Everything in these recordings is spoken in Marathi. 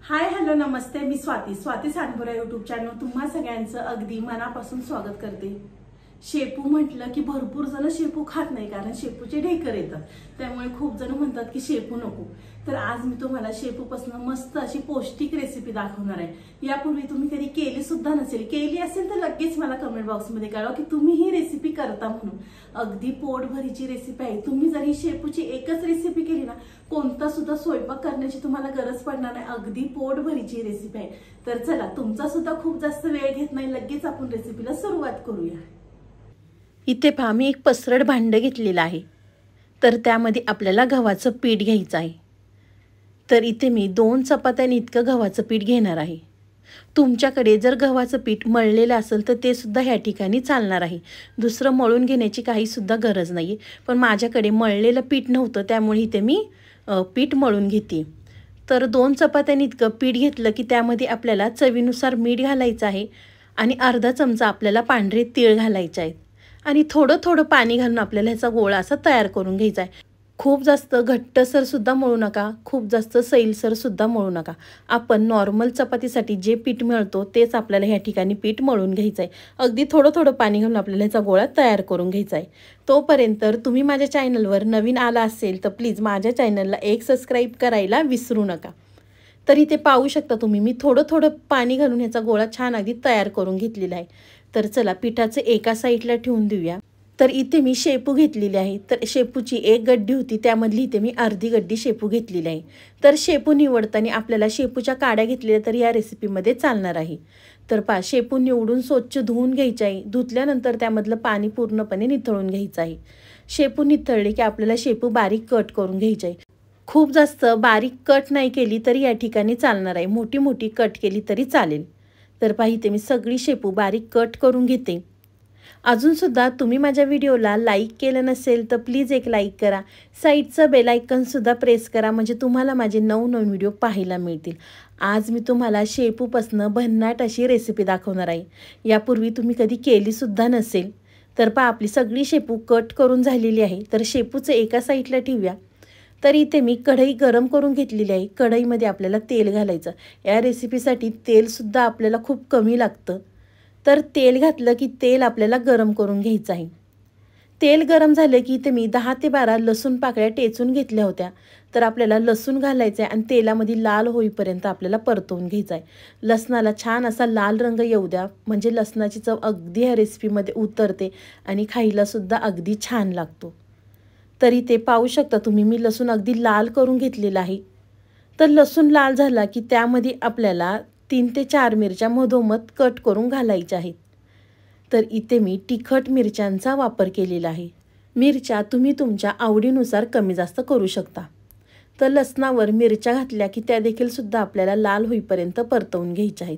हाय हॅलो नमस्ते, मी स्वाती सांडपुरा यूट्यूब चॅनल तुम्हा सगळ्यांचं अगदी मनापासून स्वागत करते। शेपू म्हटलं की भरपूर जण शेपू खात नाही, कारण शेपूचे ढेकर येतात, त्यामुळे खूप जण म्हणतात की शेपू नको। तर आज मी तुम्हाला शेपूपासून मस्त अशी पौष्टिक रेसिपी दाखवणार आहे। यापूर्वी तुम्ही कधी केली सुद्धा नसेल, केली असेल तर लगेच मला कमेंट बॉक्समध्ये कळवा की तुम्ही ही रेसिपी करता म्हणून। अगदी पोटभरीची रेसिपी आहे। तुम्ही जर ही शेपूची एकच रेसिपी केली ना, कोणता सुद्धा स्वयंपाक करण्याची तुम्हाला गरज पडणार नाही। अगदी पोटभरीची रेसिपी आहे। तर चला, तुमचा सुद्धा खूप जास्त वेळ घेत नाही, लगेच आपण रेसिपीला सुरुवात करूया। इथे पहा, मी एक पसरट भांडं घेतलेलं आहे। तर त्यामध्ये आपल्याला गव्हाचं पीठ घ्यायचं आहे। तर इथे मी 2 चपात्यांनी इतकं गव्हाचं पीठ घेणार आहे। तुमच्याकडे जर गव्हाचं पीठ मळलेलं असेल तर ते सुद्धा ह्या ठिकाणी चालणार आहे। दुसरं मळून घेण्याची काही सुद्धा गरज नाही, पण माझ्याकडे मळलेलं पीठ नव्हतं, त्यामुळे इथे मी पीठ मळून घेते। तर 2 चपात्यांनी इतकं पीठ घेतलं की त्यामध्ये आपल्याला चवीनुसार मीठ घालायचं आहे आणि अर्धा चमचा आपल्याला पांढरे तीळ घालायचे आहेत आणि थोडं थोडं पाणी घालून आपल्याला ह्याचा गोळा असा तयार करून घ्यायचा आहे। खूप जास्त घट्टसर सुद्धा मळू नका, खूप जास्त सैलसर सुद्धा मळू नका। आपण नॉर्मल चपातीसाठी जे पीठ मिळतो तेच आपल्याला ह्या ठिकाणी पीठ मळून घ्यायचं आहे। अगदी थोडं थोडं पाणी घालून आपल्याला ह्याचा गोळा तयार करून घ्यायचा आहे। तोपर्यंत तुम्ही माझ्या चॅनलवर नवीन आला असेल तर प्लीज माझ्या चॅनलला एक सबस्क्राईब करायला विसरू नका। तर इथे पाहू शकता तुम्ही, मी थोडं थोडं पाणी घालून ह्याचा गोळा छान अगदी तयार करून घेतलेला आहे। तर चला, पिठाचं एका साईडला ठेवून देऊया। तर इथे मी शेपू घेतलेली आहे। तर शेपूची एक गड्डी होती, त्यामधली इथे मी अर्धी गड्डी शेपू घेतलेली आहे। तर शेपू निवडताना आपल्याला शेपूच्या काड्या घेतलेल्या तर या रेसिपीमध्ये चालणार आहे। तर पहा, शेपू निवडून स्वच्छ धुवून घ्यायचे आहे। धुतल्यानंतर त्यामधलं पाणी पूर्णपणे निथळून घ्यायचं आहे। शेपू निथळले की आपल्याला शेपू बारीक कट करून घ्यायचे आहे। खूप जास्त बारीक कट नाही केली तरी या ठिकाणी चालणार आहे, मोठी मोठी कट केली तरी चालेल। तर पहा, इथे मी सगळी शेपू बारीक कट करून घेते। अजूनसुद्धा तुम्ही माझ्या व्हिडिओला लाईक केलं नसेल तर प्लीज एक लाईक करा, साईडचं बेल आयकॉनसुद्धा प्रेस करा, म्हणजे तुम्हाला माझे नवनवीन व्हिडिओ पाहायला मिळतील। आज मी तुम्हाला शेपूपासून भन्नाट अशी रेसिपी दाखवणार आहे। यापूर्वी तुम्ही कधी केलीसुद्धा नसेल। तर पहा, आपली सगळी शेपू कट करून झालेली आहे। तर शेपूचं एका साईडला ठेवूया। तर इथे मी कढई गरम करून घेतलेली आहे। कढईमध्ये आपल्याला तेल घालायचं। या रेसिपीसाठी तेलसुद्धा आपल्याला खूप कमी लागतं। तर तेल घातलं की तेल आपल्याला गरम करून घ्यायचं आहे। तेल गरम झालं की इथे मी 10 ते 12 लसूण पाकळ्या टेचून घेतल्या होत्या। तर आपल्याला लसूण घालायचं आहे आणि तेलामध्ये लाल होईपर्यंत आपल्याला परतवून घ्यायचं आहे। लसणाला छान असा लाल रंग येऊ द्या, म्हणजे लसणाची चव अगदी ह्या रेसिपीमध्ये उतरते आणि खायलासुद्धा अगदी छान लागतो। तरी ते पाहू शकता तुम्ही, मी लसूण अगदी लाल करून घेतलेला आहे। तर लसूण लाल झाला की त्यामध्ये आपल्याला 3 ते 4 मिरच्या मधोमध कट करून घालायच्या आहेत। तर इथे मी तिखट मिरच्यांचा वापर केलेला आहे। मिरच्या तुम्ही तुमच्या आवडीनुसार कमी जास्त करू शकता। तर लसणावर मिरच्या घातल्या की त्या देखील सुद्धा आपल्याला लाल होईपर्यंत परतवून घ्यायच्या आहेत।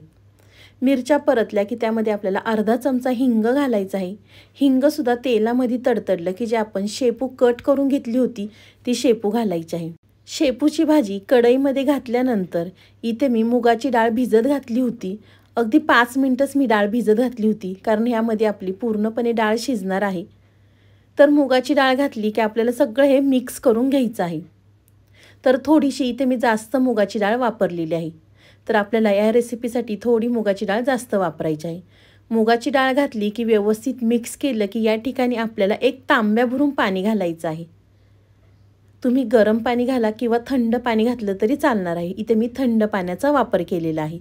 मिरच्या परतल्या की त्यामध्ये आपल्याला अर्धा चमचा हिंग घालायचा आहे। हिंगसुद्धा तेलामध्ये तडतडलं की जे आपण शेपू कट करून घेतली होती ती शेपू घालायची आहे। शेपूची भाजी कढईमध्ये घातल्यानंतर इथे मी मुगाची डाळ भिजत घातली होती। अगदी 5 मिनिटच मी डाळ भिजत घातली होती, कारण ह्यामध्ये आपली पूर्णपणे डाळ शिजणार आहे। तर मुगाची डाळ घातली की आपल्याला सगळं हे मिक्स करून घ्यायचं आहे। तर थोडीशी इथे मी जास्त मुगाची डाळ वापरलेली आहे। तर आपल्याला या रेसिपीसाठी थोडी मुगाची डाळ जास्त वापरायची आहे। मुगाची डाळ घातली की व्यवस्थित मिक्स केलं की या ठिकाणी आपल्याला 1 तांब्या भरून पाणी घालायचं आहे। तुम्ही गरम पाणी घाला किंवा थंड पाणी घातलं तरी चालणार आहे। इथे मी थंड पाण्याचा वापर केलेला आहे।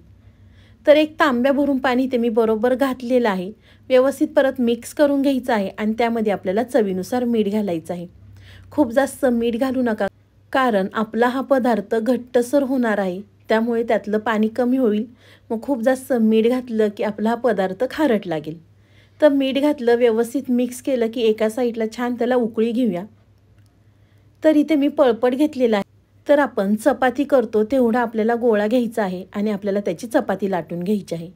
तर 1 तांब्या भरून पाणी इथे मी बरोबर घातलेलं आहे। व्यवस्थित परत मिक्स करून घ्यायचं आहे आणि त्यामध्ये आपल्याला चवीनुसार मीठ घालायचं आहे। खूप जास्त मीठ घालू नका, कारण आपला हा पदार्थ घट्टसर होणार आहे, त्यामुळे त्यातलं पाणी कमी होईल। मग खूप जास्त मीठ घातलं की आपला हा पदार्थ खारट लागेल। तर मीठ घातलं, व्यवस्थित मिक्स केलं की एका साईडला छान त्याला उकळी घेऊया। तर इथे मी पळपट घेतलेला आहे। तर आपण चपाती करतो तेवढा आपल्याला गोळा घ्यायचा आहे आणि आपल्याला त्याची चपाती लाटून घ्यायची आहे।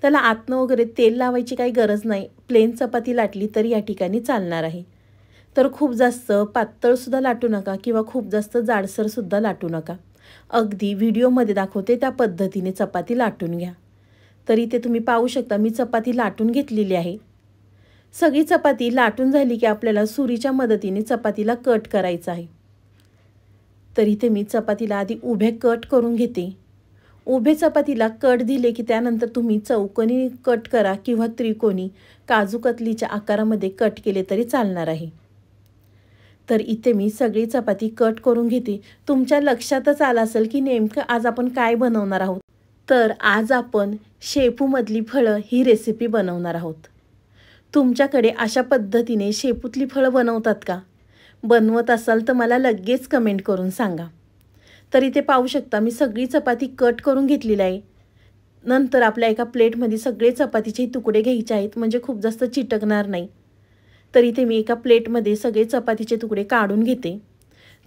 त्याला आतनं वगैरे तेल लावायची काही गरज नाही, प्लेन चपाती लाटली तरी या ठिकाणी चालणार आहे। तर खूप जास्त पातळसुद्धा लाटू नका किंवा खूप जास्त जाडसरसुद्धा लाटू नका। अगदी व्हिडिओमध्ये दाखवते त्या पद्धतीने चपाती लाटून घ्या। तर इथे तुम्ही पाहू शकता, मी चपाती लाटून घेतलेली आहे। सगळी चपाती लाटून झाली की आपल्याला सुरीच्या मदतीने चपातीला कट करायचं आहे। तर इथे मी चपातीला आधी उभे कट करून घेते। उभे चपातीला कट दिले की त्यानंतर तुम्ही चौकोनी कट करा किंवा त्रिकोणी काजू कतलीच्या आकारामध्ये कट केले तरी चालणार आहे। तर इथे मी सगळी चपाती कट करून घेते। तुमच्या लक्षातच आलं असेल की नेमकं आज आपण काय बनवणार आहोत। तर आज आपण शेपूमधली फळं ही रेसिपी बनवणार आहोत। तुमच्याकडे अशा पद्धतीने शेपूतली फळं बनवतात का? बनवत असाल तर मला लगेच कमेंट करून सांगा। तर इथे पाहू शकता मी सगळी चपाती कट करून घेतलेली आहे। नंतर आपल्या एका प्लेटमध्ये सगळे चपातीचे तुकडे घ्यायचे आहेत म्हणजे खूप जास्त चिटकणार नाही। तर इथे मी एका प्लेटमध्ये सगळे चपातीचे तुकडे काढून घेते।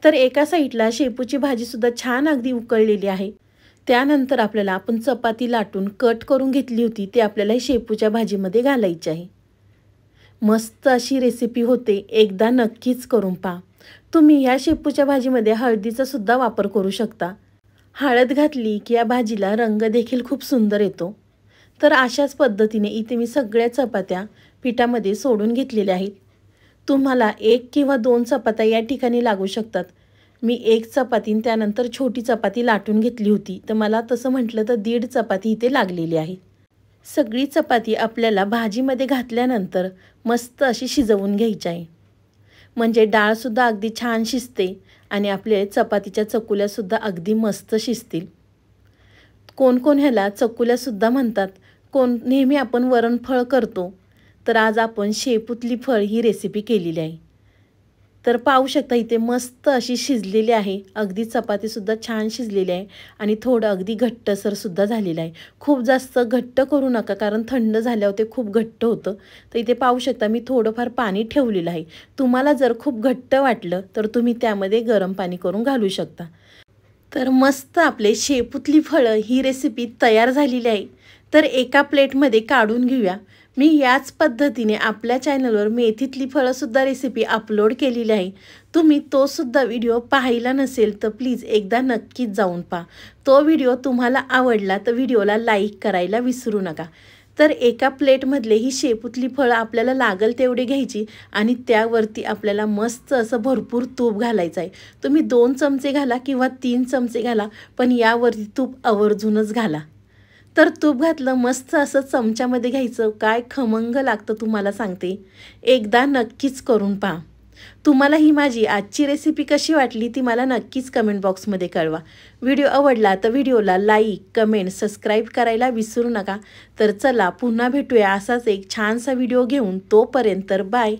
तर एका साईडला शेपूची भाजीसुद्धा छान अगदी उकळलेली आहे। त्यानंतर आपल्याला आपण चपाती लाटून कट करून घेतली होती ते आपल्याला शेपूच्या भाजीमध्ये घालायची आहे। मस्त अशी रेसिपी होते, एकदा नक्कीच करून पहा। तुम्ही या शेपूच्या भाजीमध्ये हळदीचा सुद्धा वापर करू शकता। हळद घातली की या भाजीला रंग देखील खूप सुंदर येतो। तर अशाच पद्धतीने इथे मी सगळ्या चपात्या पिठामध्ये सोडून घेतलेल्या आहेत। तुम्हाला 1 किंवा 2 चपात्या या ठिकाणी लागू शकतात। मी 1 चपाती त्यानंतर छोटी चपाती लाटून घेतली होती, तर मला तसं म्हटलं तर 1.5 चपाती इथे लागलेली आहे। सगळी चपाती आपल्याला भाजीमध्ये घातल्यानंतर मस्त अशी शिजवून घ्यायची आहे, म्हणजे डाळसुद्धा अगदी छान शिजते आणि आपले चपातीच्या चकुल्यासुद्धा अगदी मस्त शिजतील। कोण कोण ह्याला चकुल्यासुद्धा म्हणतात, कोण नेहमी आपण वरणफळ करतो, तर आज आपण शेपूतली फळ ही रेसिपी केलेली आहे। तर पाहू शकता इथे मस्त अशी शिजलेली आहे, अगदी चपातीसुद्धा छान शिजलेली आहे आणि थोडं अगदी घट्टसरसुद्धा झालेलं आहे। खूप जास्त घट्ट करू नका कारण थंड झाल्यावर ते खूप घट्ट होतं। तर इथे पाहू शकता मी थोडंफार पाणी ठेवलेलं आहे। तुम्हाला जर खूप घट्ट वाटलं तर तुम्ही त्यामध्ये गरम पाणी करून घालू शकता। तर मस्त आपले शेपूतली फळं ही रेसिपी तयार झालेली आहे। तर एका प्लेटमध्ये काढून घेऊया। मी याच पद्धतीने आपल्या चॅनलवर मेथीतली फळंसुद्धा रेसिपी अपलोड केलेली आहे। तुम्ही तो सुद्धा व्हिडिओ पाहिला नसेल तर प्लीज एकदा नक्कीच जाऊन पहा। तो व्हिडिओ तुम्हाला आवडला तर व्हिडिओला लाईक करायला विसरू नका। तर एका प्लेटमधले ही शेपूतली फळं आपल्याला लागल तेवढे घ्यायची आणि त्यावरती आपल्याला मस्त असं भरपूर तूप घालायचं आहे। तुम्ही 2 चमचे घाला किंवा 3 चमचे घाला, पण यावरती तूप आवर्जूनच घाला। तर तूप घातलं मस्त असं चमच्यामध्ये घ्यायचं, काय खमंग लागतं तुम्हाला सांगते। एकदा नक्कीच करून पहा। तुम्हाला ही माझी आजची रेसिपी कशी वाटली ती मला नक्कीच कमेंट बॉक्समध्ये कळवा। व्हिडिओ आवडला तर व्हिडिओला लाईक, कमेंट, सबस्क्राईब करायला विसरू नका। तर चला पुन्हा भेटूया असाच एक छानसा व्हिडिओ घेऊन, तोपर्यंत बाय।